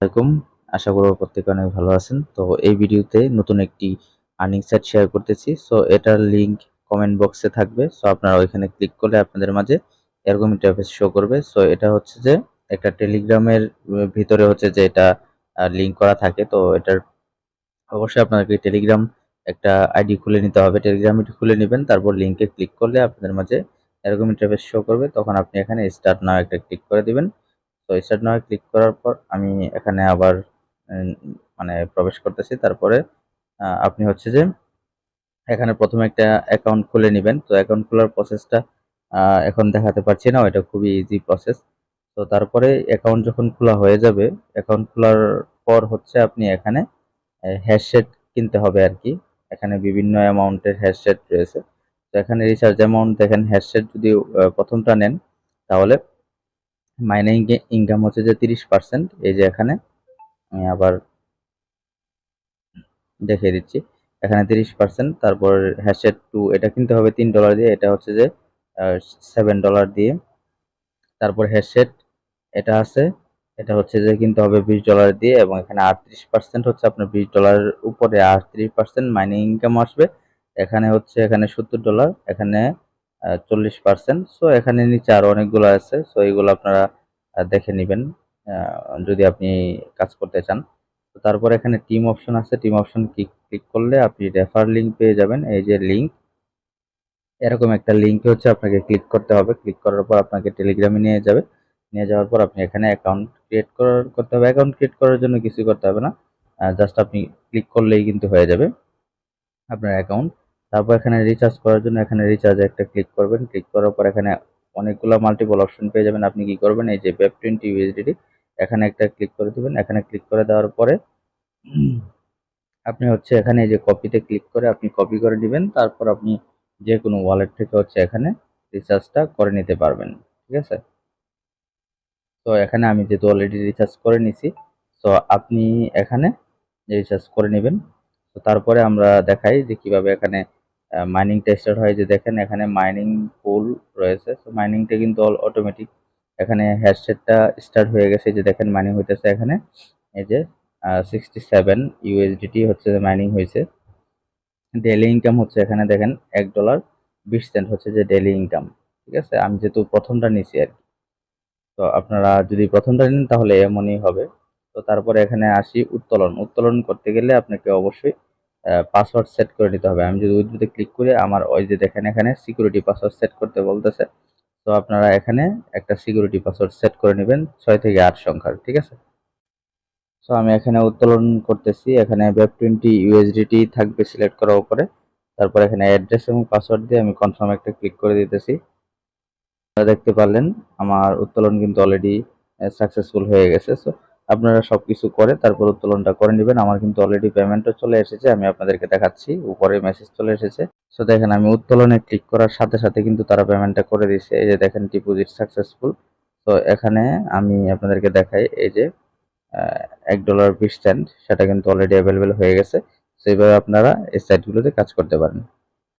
আসসালামাইকুম। আশা করব প্রত্যেকে অনেক ভালো আছেন। তো এই ভিডিওতে নতুন একটি আর্নিং সাইট শেয়ার করতেছি। সো এটার লিংক কমেন্ট বক্সে থাকবে। সো আপনারা ওইখানে ক্লিক করলে আপনাদের মাঝে এরকম ইন্টারফেস শো করবে। সো এটা হচ্ছে যে একটা টেলিগ্রামের ভিতরে হচ্ছে যে এটা লিংক করা থাকে। তো এটার অবশ্যই আপনাকে টেলিগ্রাম একটা আইডি খুলে নিতে হবে। টেলিগ্রাম আইডি খুলে নেবেন, তারপর লিংকে ক্লিক করলে আপনাদের মাঝে এরকম ইন্টারফেস শো করবে। তখন আপনি এখানে স্টার্ট নাও একটা ক্লিক করে দিবেন। তো স্টার্ট নাও ক্লিক করার পর আমি এখানে আবার উম, মানে প্রবেশ করতেছি। তারপরে আপনি হচ্ছে যে এখানে প্রথমে একটা অ্যাকাউন্ট খুলে নেবেন। তো অ্যাকাউন্ট খোলার প্রসেসটা এখন দেখাতে পারছি না, এটা খুবই ইজি প্রসেস। তো তারপরে অ্যাকাউন্ট যখন খোলা হয়ে যাবে, অ্যাকাউন্ট খোলার পর হচ্ছে আপনি এখানে হ্যাশট্যাগ কিনতে হবে আর কি। এখানে বিভিন্ন অ্যামাউন্টের হ্যাশট্যাগ রয়েছে। তো এখানে রিচার্জ অ্যামাউন্ট দেখেন, হ্যাশট্যাগ যদি প্রথমটা নেন তাহলে মাইনে ইনকাম হচ্ছে যে 30%। এই যে এখানে আমি আবার দেখিয়ে দিচ্ছি, এখানে 30%। তারপর হ্যাশট্যাগ 2 এটা কিনতে হবে $3 দিয়ে, এটা হচ্ছে যে $7 দিয়ে। তারপর হ্যাশট্যাগ এটা আছে, এটা হচ্ছে যে কিনতে হবে $20 দিয়ে, এবং এখানে 38% হচ্ছে আপনার $20 উপরে 38% মাইনে ইনকাম আসবে। এখানে হচ্ছে এখানে $70, এখানে 40%। সো এখানে নিচে আরো অনেকগুলো আছে। সো এইগুলো আপনারা দেখে নেবেন যদি আপনি কাজ করতে চান। তো তারপর এখানে টিম অপশন আছে, টিম অপশন ক্লিক করলে আপনি রেফার লিংক পেয়ে যাবেন। এই যে লিংক, এরকম একটা লিঙ্কে হচ্ছে আপনাকে ক্লিক করতে হবে। ক্লিক করার পর আপনাকে টেলিগ্রামে নিয়ে যাবে। নিয়ে যাওয়ার পর আপনি এখানে অ্যাকাউন্ট ক্রিয়েট করতে হবে। অ্যাকাউন্ট ক্রিয়েট করার জন্য কিছু করতে হবে না, জাস্ট আপনি ক্লিক করলেই কিন্তু হয়ে যাবে আপনার অ্যাকাউন্ট। তারপর এখানে রিচার্জ করার জন্য এখানে রিচার্জে একটা ক্লিক করবেন। ক্লিক করার পর এখানে অনেকগুলো মাল্টিপল অপশন পেয়ে যাবেন। আপনি কি করবেন, এই যে BEP20 USDT এখানে একটা ক্লিক করে দিবেন। এখানে ক্লিক করে দেওয়ার পরে আপনি হচ্ছে এখানে এই যে কপিতে ক্লিক করে আপনি কপি করে দিবেন। তারপর আপনি যে কোনো ওয়ালেট থেকে হচ্ছে এখানে রিচার্জটা করে নিতে পারবেন। ঠিক আছে? তো এখানে আমি যেহেতু অলরেডি রিচার্জ করে নিছি, তো আপনি এখানে রিচার্জ করে নেবেন। তো তারপরে আমরা দেখাই যে কিভাবে এখানে মাইনিংটা স্টার্ট হয়। যে দেখেন এখানে মাইনিং পুল রয়েছে। তো মাইনিংটা কিন্তু অটোমেটিক এখানে হ্যাশট্যাগটা স্টার্ট হয়ে গেছে। যে দেখেন মাইনিং হইতেছে এখানে, এই যে 67 USDT হচ্ছে মাইনিং হয়েছে। ডেইলি ইনকাম হচ্ছে এখানে দেখেন $1.20 হচ্ছে যে ডেইলি ইনকাম। ঠিক আছে, আমি যেহেতু প্রথমটা নিছি আর কি। তো আপনারা যদি প্রথমটা নেন তাহলে এমনই হবে। তো তারপরে এখানে আসি উত্তোলন। উত্তোলন করতে গেলে আপনাকে অবশ্যই পাসওয়ার্ড সেট করে নিতে হবে। আমি যদি উইথড্রোতে ক্লিক করি, আমার ওই যে দেখেন এখানে সিকিউরিটি পাসওয়ার্ড সেট করতে বলতেছে। তো আপনারা এখানে একটা সিকিউরিটি পাসওয়ার্ড সেট করে নেবেন 6 থেকে 8 সংখ্যার। ঠিক আছে? সো আমি এখানে উত্তোলন করতেছি। এখানে BEP20 USDT থাকবে সিলেক্ট করার উপরে। তারপর এখানে অ্যাড্রেস এবং পাসওয়ার্ড দিয়ে আমি কনফার্ম একটা ক্লিক করে দিতেছি। আপনারা দেখতে পারলেন আমার উত্তোলন কিন্তু অলরেডি সাকসেসফুল হয়ে গেছে। সো আপনারা সবকিছু করে তারপর উত্তোলনটা করে নেবেন। আমার কিন্তু অলরেডি পেমেন্টও চলে এসেছে, আমি আপনাদেরকে দেখাচ্ছি। উপরে মেসেজ চলে এসেছে। সো দেখেন আমি উত্তোলনে ক্লিক করার সাথে সাথে কিন্তু তারা পেমেন্টটা করে দিয়েছে। এই যে দেখেন ডিপোজিট সাকসেসফুল। তো এখানে আমি আপনাদেরকে দেখাই, এই যে $1.20 সেটা কিন্তু অলরেডি অ্যাভেলেবেল হয়ে গেছে। সেইভাবে আপনারা এই সাইটগুলোতে কাজ করতে পারেন।